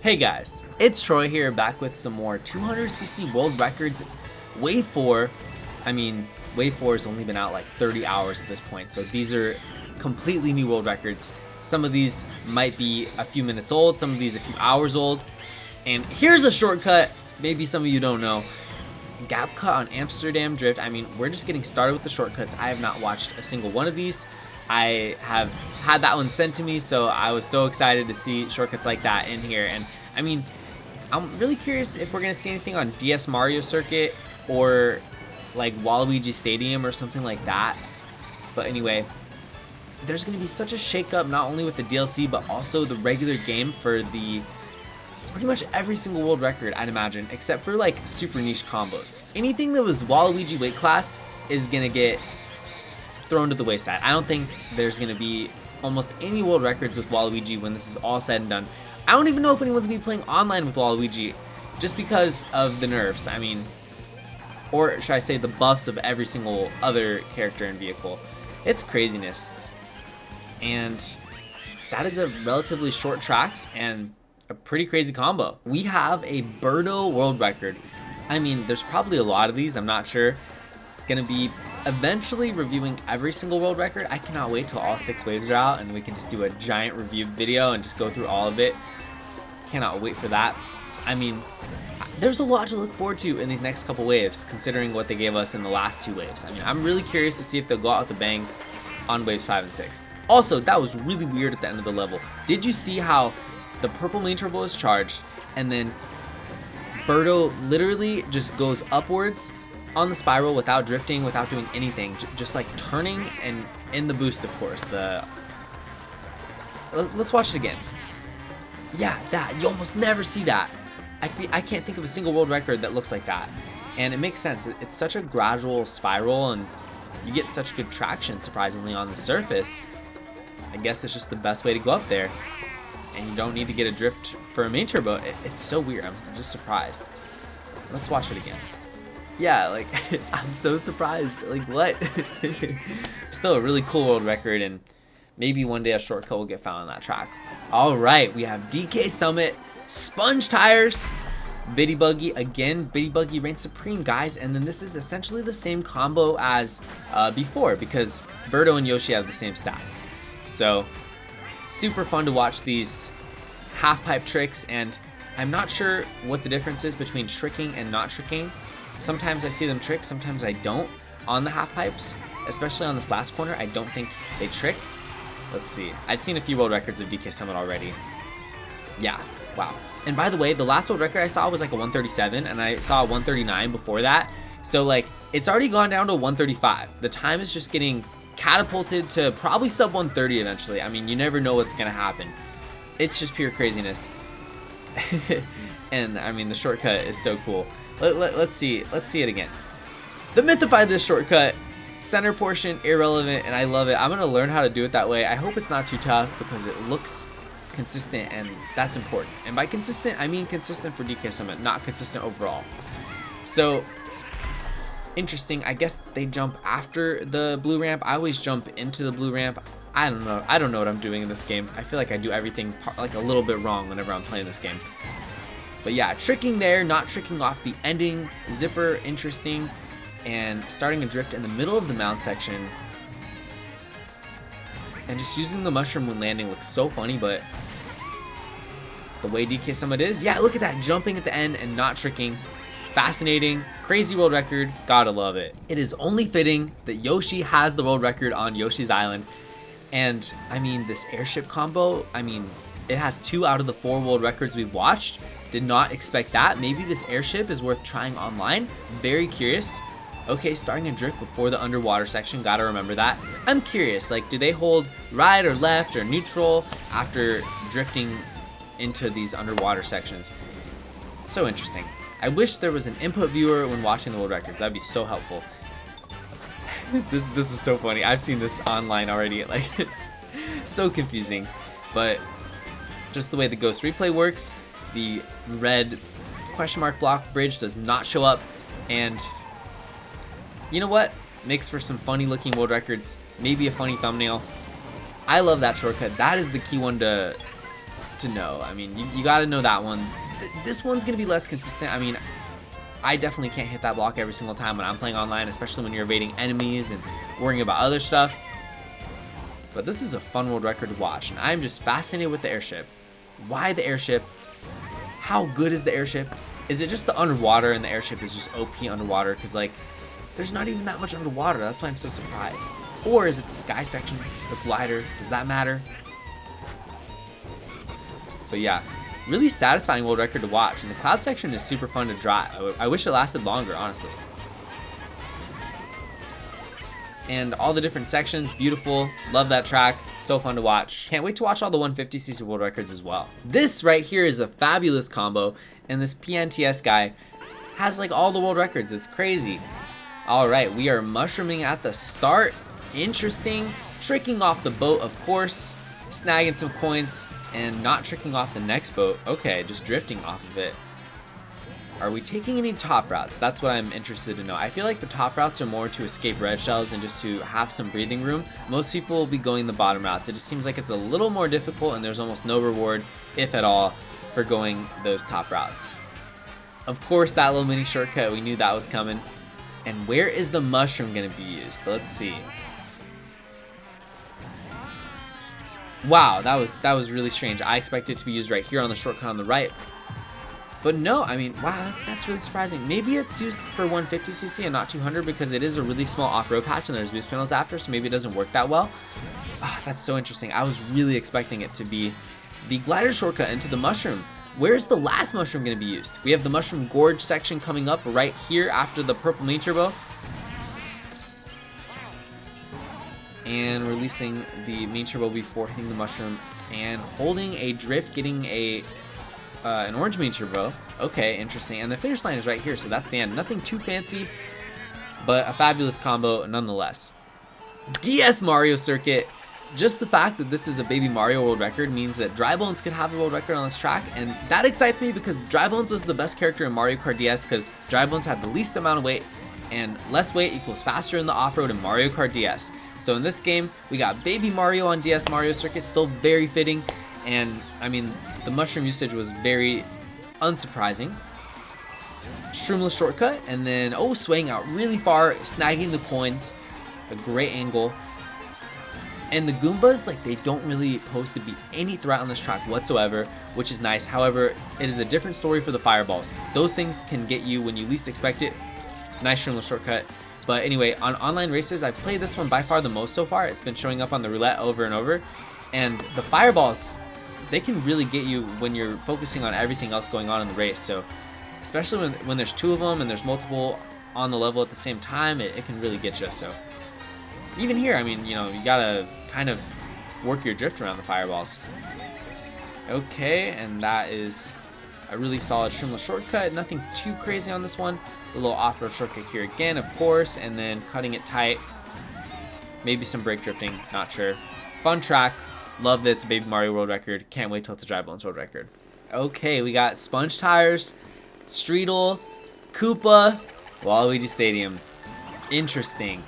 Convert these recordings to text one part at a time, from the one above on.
Hey guys, it's Troy here, back with some more 200cc world records. Wave 4, Wave 4 has only been out like 30 hours at this point, so these are completely new world records. Some of these might be a few minutes old, some of these a few hours old. And here's a shortcut, maybe some of you don't know. Gap cut on Amsterdam Drift. We're just getting started with the shortcuts. I have not watched a single one of these. I have had that one sent to me, so I was so excited to see shortcuts like that in here. And I'm really curious if we're gonna see anything on DS Mario Circuit or like Waluigi Stadium or something like that. But anyway, there's gonna be such a shakeup, not only with the DLC but also the regular game for the pretty much every single world record, I'd imagine, except for like super niche combos. Anything that was Waluigi weight class is gonna get thrown to the wayside. I don't think there's gonna be almost any world records with Waluigi when this is all said and done. I don't even know if anyone's gonna be playing online with Waluigi just because of the nerfs. Or should I say the buffs of every single other character and vehicle. It's craziness. And that is a relatively short track and a pretty crazy combo. We have a Birdo world record. There's probably a lot of these, I'm not sure. Gonna be eventually reviewing every single world record. I cannot wait till all 6 waves are out and we can just do a giant review video and just go through all of it. Cannot wait for that. There's a lot to look forward to in these next couple waves, considering what they gave us in the last 2 waves. I'm really curious to see if they'll go out with a bang on waves 5 and 6. Also, that was really weird at the end of the level. Did you see how the purple main turbo is charged and then Birdo literally just goes upwards on the spiral without drifting, without doing anything, just like turning and in the boost, of course. Let's watch it again. Yeah, that, you almost never see that. I can't think of a single world record that looks like that. And it makes sense. It's such a gradual spiral and you get such good traction, surprisingly, on the surface. I guess it's just the best way to go up there. And you don't need to get a drift for a main turbo. It's so weird. I'm just surprised. Let's watch it again. Yeah, like, I'm so surprised. Like, what? Still a really cool world record, and maybe one day a shortcut will get found on that track. All right, we have DK Summit, sponge tires, Bitty Buggy again. Bitty Buggy reigns supreme, guys. And then this is essentially the same combo as before, because Birdo and Yoshi have the same stats. So super fun to watch these half pipe tricks, and I'm not sure what the difference is between tricking and not tricking. Sometimes I see them trick, sometimes I don't on the half pipes, especially on this last corner. I don't think they trick. Let's see. I've seen a few world records of DK Summit already. Yeah, wow. And by the way, the last world record I saw was like a 137, and I saw a 139 before that. So like, it's already gone down to 135. The time is just getting catapulted to probably sub 130 eventually. You never know what's gonna happen. It's just pure craziness. And the shortcut is so cool. Let's see it again. The mythified this shortcut, center portion irrelevant, and I love it. I'm gonna learn how to do it that way. I hope it's not too tough because it looks consistent, and that's important. And by consistent, I mean consistent for DK Summit, not consistent overall. So interesting. I guess they jump after the blue ramp. I always jump into the blue ramp. I don't know what I'm doing in this game. I feel like I do everything like a little bit wrong whenever I'm playing this game. But yeah, tricking there, not tricking off the ending zipper, interesting, and starting a drift in the middle of the mount section. And just using the mushroom when landing looks so funny, but the way DK Summit is, yeah, look at that, jumping at the end and not tricking. Fascinating, crazy world record, gotta love it. It is only fitting that Yoshi has the world record on Yoshi's Island. And this airship combo, it has 2 out of the 4 world records we've watched. Did not expect that. Maybe this airship is worth trying online. Very curious. Okay, starting a drift before the underwater section, gotta remember that. I'm curious, like, do they hold right or left or neutral after drifting into these underwater sections? So interesting. I wish there was an input viewer when watching the world records. That'd be so helpful. This is so funny. I've seen this online already. Like, so confusing. But just the way the Ghost Replay works, the red question mark block bridge does not show up, and you know what? Makes for some funny looking world records, maybe a funny thumbnail. I love that shortcut. That is the key one to to know. I mean, you got to know that one. This one's going to be less consistent. I mean, I definitely can't hit that block every single time when I'm playing online, especially when you're evading enemies and worrying about other stuff. But this is a fun world record to watch, and I'm just fascinated with the airship. Why the airship? How good is the airship? Is it just the underwater and the airship is just OP underwater? Because, like, there's not even that much underwater. That's why I'm so surprised. Or is it the sky section, the glider? Does that matter? But yeah, really satisfying world record to watch. And the cloud section is super fun to drive. I wish it lasted longer, honestly. And all the different sections, beautiful. Love that track. So fun to watch. Can't wait to watch all the 150cc world records as well. This right here is a fabulous combo. And this PNTS guy has like all the world records. It's crazy. All right, we are mushrooming at the start. Interesting. Tricking off the boat, of course. Snagging some coins and not tricking off the next boat. Okay, just drifting off of it. Are we taking any top routes? That's what I'm interested to know. I feel like the top routes are more to escape red shells and just to have some breathing room. Most people will be going the bottom routes. It just seems like it's a little more difficult and there's almost no reward, if at all, for going those top routes. Of course, that little mini shortcut, we knew that was coming. And where is the mushroom going to be used? Let's see. Wow, that was really strange. I expected it to be used right here on the shortcut on the right. But no, I mean, wow, that's really surprising. Maybe it's used for 150cc and not 200 because it is a really small off-road patch and there's boost panels after, so maybe it doesn't work that well. Ah, that's so interesting. I was really expecting it to be the glider shortcut into the mushroom. Where's the last mushroom going to be used? We have the mushroom gorge section coming up right here after the purple mini turbo. And releasing the mini turbo before hitting the mushroom and holding a drift, getting an orange mini turbo. Okay, interesting. And the finish line is right here, so that's the end. Nothing too fancy, but a fabulous combo nonetheless. DS Mario Circuit. Just the fact that this is a baby Mario world record means that Dry Bones could have a world record on this track, and that excites me because Dry Bones was the best character in Mario Kart DS because Dry Bones had the least amount of weight, and less weight equals faster in the off-road in Mario Kart DS. So in this game, we got baby Mario on DS Mario Circuit, still very fitting, and I mean, the mushroom usage was very unsurprising. Shroomless shortcut, and then, oh, swaying out really far, snagging the coins, a great angle. And the Goombas, like, they don't really pose to be any threat on this track whatsoever, which is nice. However, it is a different story for the fireballs. Those things can get you when you least expect it. Nice shroomless shortcut. But anyway, on online races, I've played this one by far the most so far. It's been showing up on the roulette over and over. And the fireballs, they can really get you when you're focusing on everything else going on in the race. So especially when there's two of them and there's multiple on the level at the same time, it can really get you. So even here, I mean, you know, you gotta kind of work your drift around the fireballs. Okay, and that is a really solid shroomless shortcut. Nothing too crazy on this one. A little off-road shortcut here again, of course, and then cutting it tight. Maybe some brake drifting, not sure. Fun track. Love that it's a baby Mario world record. Can't wait till it's a Dry Bones world record. Okay, we got sponge tires, Streetle, Koopa, Waluigi Stadium. Interesting.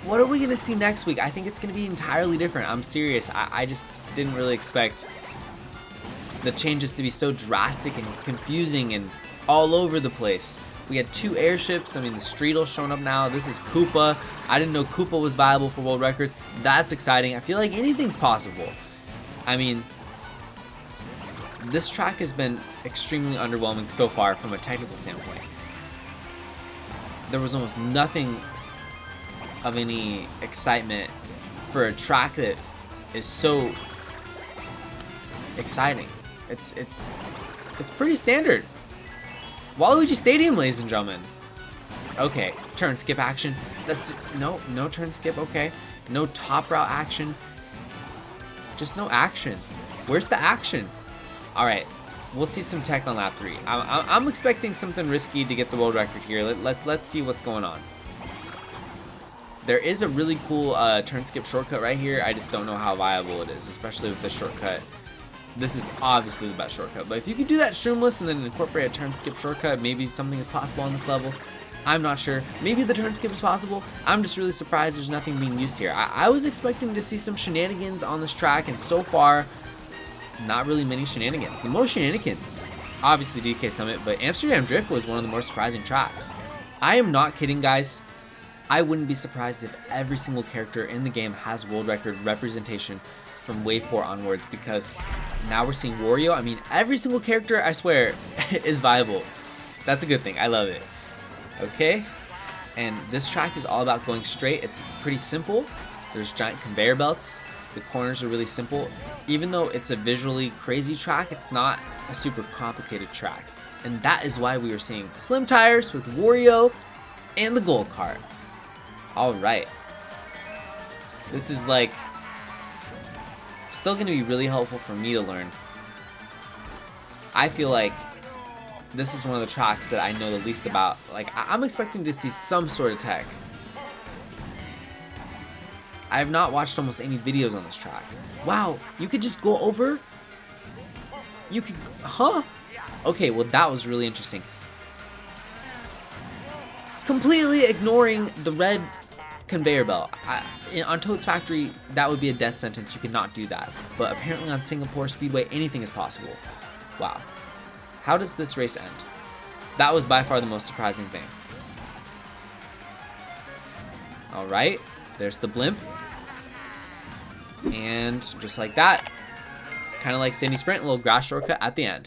What are we going to see next week? I think it's going to be entirely different. I'm serious. I just didn't really expect the changes to be so drastic and confusing and all over the place. We had two airships. I mean, the Streetle showing up now. This is Koopa. I didn't know Koopa was viable for world records. That's exciting. I feel like anything's possible. I mean, this track has been extremely underwhelming so far from a technical standpoint. There was almost nothing of any excitement for a track that is so exciting. It's pretty standard. Waluigi Stadium, ladies and gentlemen. Okay, turn skip action. That's no turn skip. Okay, no top route action. Just no action. Where's the action? All right, we'll see some tech on lap 3. I'm expecting something risky to get the world record here. Let's see what's going on. There is a really cool turn skip shortcut right here. I just don't know how viable it is, especially with this shortcut. This is obviously the best shortcut, but if you could do that shroomless and then incorporate a turn skip shortcut, maybe something is possible on this level. I'm not sure. Maybe the turn skip is possible. I'm just really surprised there's nothing being used here. I was expecting to see some shenanigans on this track, and so far, not really many shenanigans. The most shenanigans, obviously DK Summit, but Amsterdam Drift was one of the more surprising tracks. I am not kidding, guys. I wouldn't be surprised if every single character in the game has world record representation from Wave 4 onwards, because now we're seeing Wario. I mean, every single character, I swear, is viable. That's a good thing. I love it. Okay, and this track is all about going straight. It's pretty simple. There's giant conveyor belts. The corners are really simple. Even though it's a visually crazy track, it's not a super complicated track. And that is why we are seeing slim tires with Wario and the gold cart. Alright. This is like still going to be really helpful for me to learn. I feel like this is one of the tracks that I know the least about. Like, I'm expecting to see some sort of tech. I have not watched almost any videos on this track. Wow, you could just go over? You could, huh? Okay, well that was really interesting. Completely ignoring the red conveyor belt. On Toad's Factory, that would be a death sentence. You could not do that. But apparently on Singapore Speedway, anything is possible. Wow. How does this race end? That was by far the most surprising thing. Alright, there's the blimp. And just like that, kind of like Sydney Sprint, a little grass shortcut at the end.